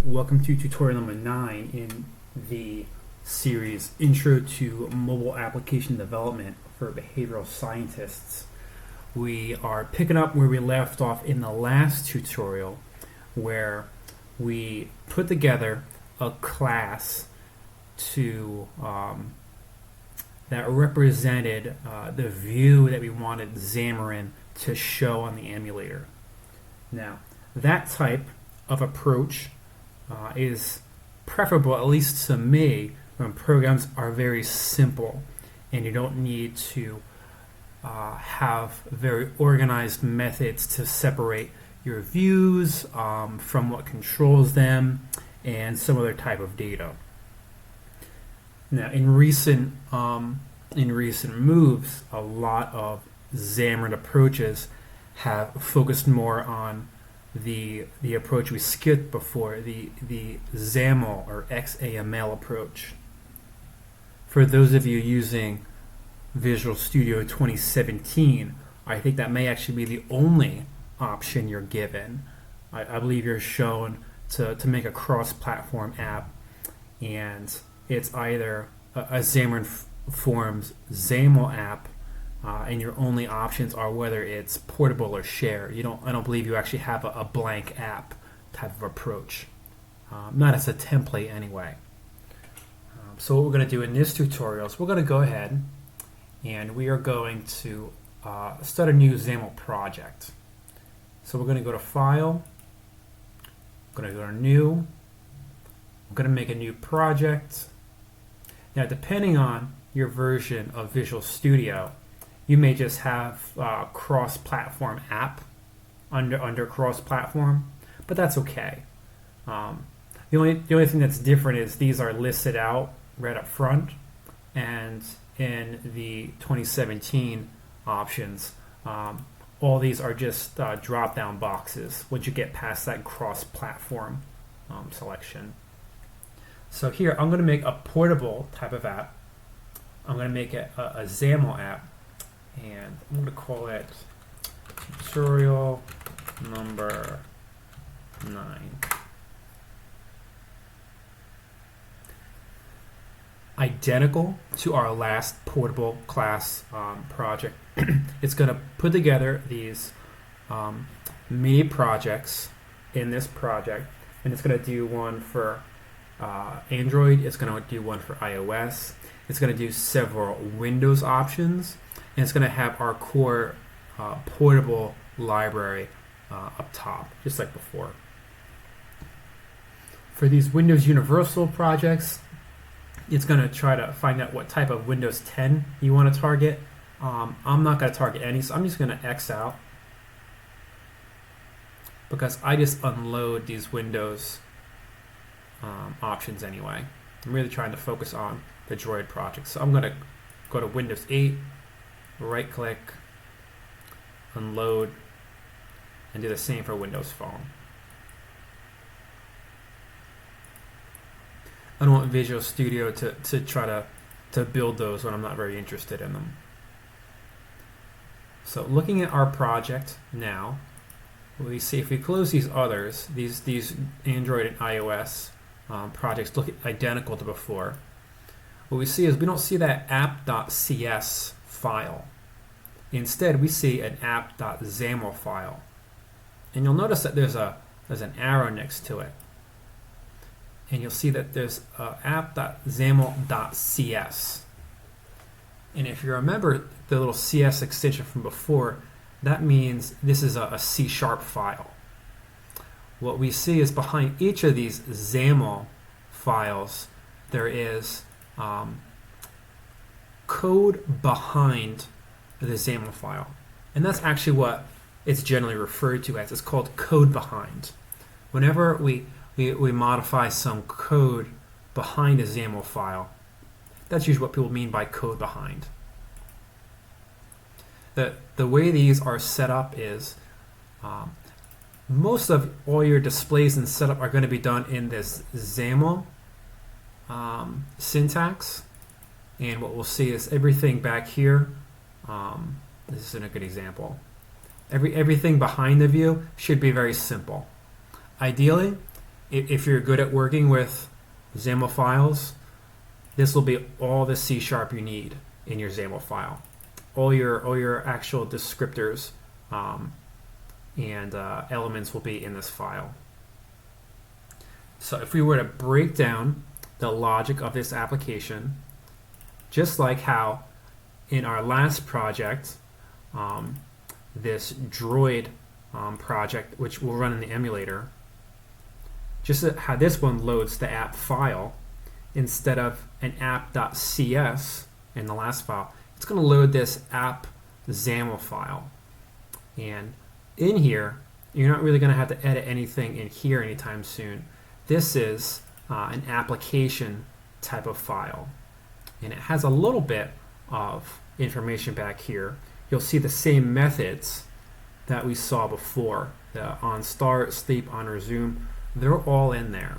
Welcome to tutorial number 9 in the series Intro to Mobile Application Development for Behavioral Scientists. We are picking up where we left off in the last tutorial, where we put together a class to that represented the view that we wanted Xamarin to show on the emulator. Now, that type of approach is preferable, at least to me, when programs are very simple and you don't need to have very organized methods to separate your views from what controls them and some other type of data. Now, in recent moves, a lot of Xamarin approaches have focused more on the approach we skipped before, the XAML or XAML approach. For those of you using Visual Studio 2017, I think that may actually be the only option you're given. I believe you're shown to make a cross-platform app, and it's either a Xamarin Forms XAML app, and your only options are whether it's portable or share. I don't believe you actually have a blank app type of approach, not as a template anyway. So what we're going to do in this tutorial is we're going to go ahead and we are going to start a new XAML project. So we're going to go to File, we're going to go to New, we're going to make a new project. Now, depending on your version of Visual Studio, you may just have cross-platform app under cross-platform, but that's okay. The only thing that's different is these are listed out right up front, and in the 2017 options, all these are just drop-down boxes once you get past that cross-platform selection. So here, I'm going to make a portable type of app. I'm going to make it a XAML app, and I'm going to call it tutorial number 9. Identical to our last portable class project, it's going to put together these mini projects in this project, and it's going to do one for Android, it's going to do one for iOS, it's going to do several Windows options, and it's going to have our core portable library up top, just like before. For these Windows Universal projects, it's going to try to find out what type of Windows 10 you want to target. I'm not going to target any, so I'm just going to X out, because I just unload these Windows options anyway. I'm really trying to focus on the Droid project. So I'm going to go to Windows 8, right click, unload, and do the same for Windows Phone. I don't want Visual Studio to try to build those when I'm not very interested in them. So looking at our project now, we see if we close these others, these Android and iOS projects look identical to before. What we see is we don't see that app.cs file. Instead, we see an app.xaml file. And you'll notice that there's an arrow next to it. And you'll see that there's app.xaml.cs. And if you remember the little CS extension from before, that means this is a C# file. What we see is behind each of these XAML files, there is code behind the XAML file. And that's actually what it's generally referred to as. It's called code behind. Whenever we modify some code behind a XAML file, that's usually what people mean by code behind. The way these are set up is most of all your displays and setup are going to be done in this XAML syntax, and what we'll see is everything back here. This isn't a good example. Everything behind the view should be very simple. Ideally, if you're good at working with XAML files, this will be all the C# you need in your XAML file. All your actual descriptors and elements will be in this file. So if we were to break down the logic of this application, just like how in our last project, this Droid project, which will run in the emulator, just how this one loads the app file instead of an app.cs in the last file, it's going to load this app XAML file. And in here, you're not really going to have to edit anything in here anytime soon. This is an application type of file, and it has a little bit of information back here. You'll see the same methods that we saw before, the on start, sleep, on resume, they're all in there.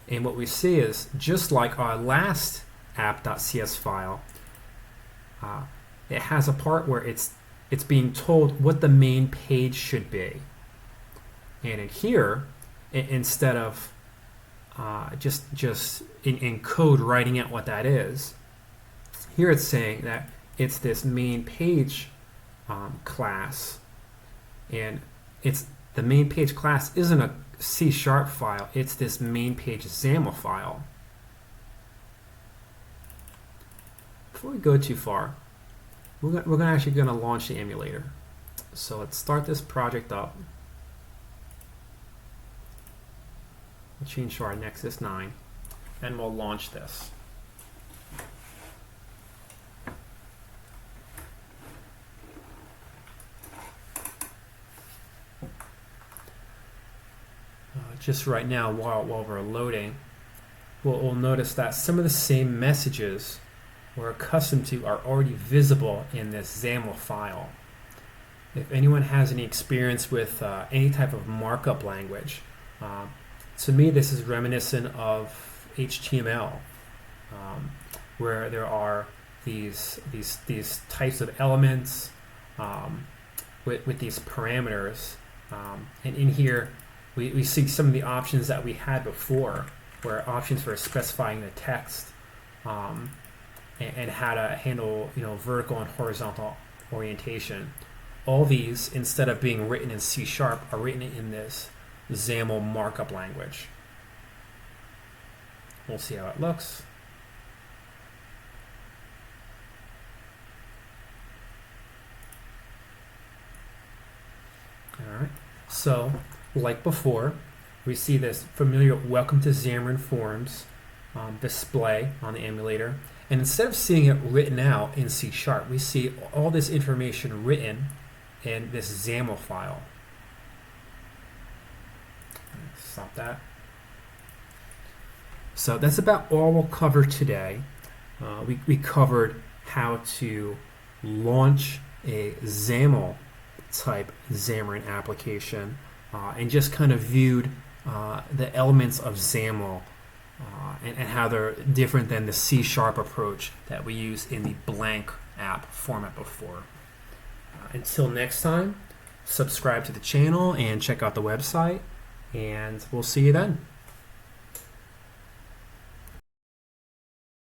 And what we see is, just like our last app.cs file, it has a part where it's being told what the main page should be. And in here, instead of just in code writing out what that is, here it's saying that it's this main page class, and it's the main page class isn't a C# file, it's this main page XAML file. Before we go too far, we're actually going to launch the emulator. So let's start this project up. We'll change to our Nexus 9, and we'll launch this. Just right now, while we're loading, we'll notice that some of the same messages we're accustomed to are already visible in this XAML file. If anyone has any experience with any type of markup language, to me this is reminiscent of HTML, where there are these types of elements with these parameters, and in here we see some of the options that we had before, where options for specifying the text and how to handle vertical and horizontal orientation. All these, instead of being written in C#, are written in this XAML markup language. We'll see how it looks. All right. So, like before, we see this familiar Welcome to Xamarin Forms display on the emulator. And instead of seeing it written out in C#, we see all this information written in this XAML file. Stop that. So that's about all we'll cover today. We covered how to launch a XAML type Xamarin application, and just kind of viewed the elements of XAML and how they're different than the C# approach that we use in the blank app format before. Until next time, subscribe to the channel and check out the website, and we'll see you then.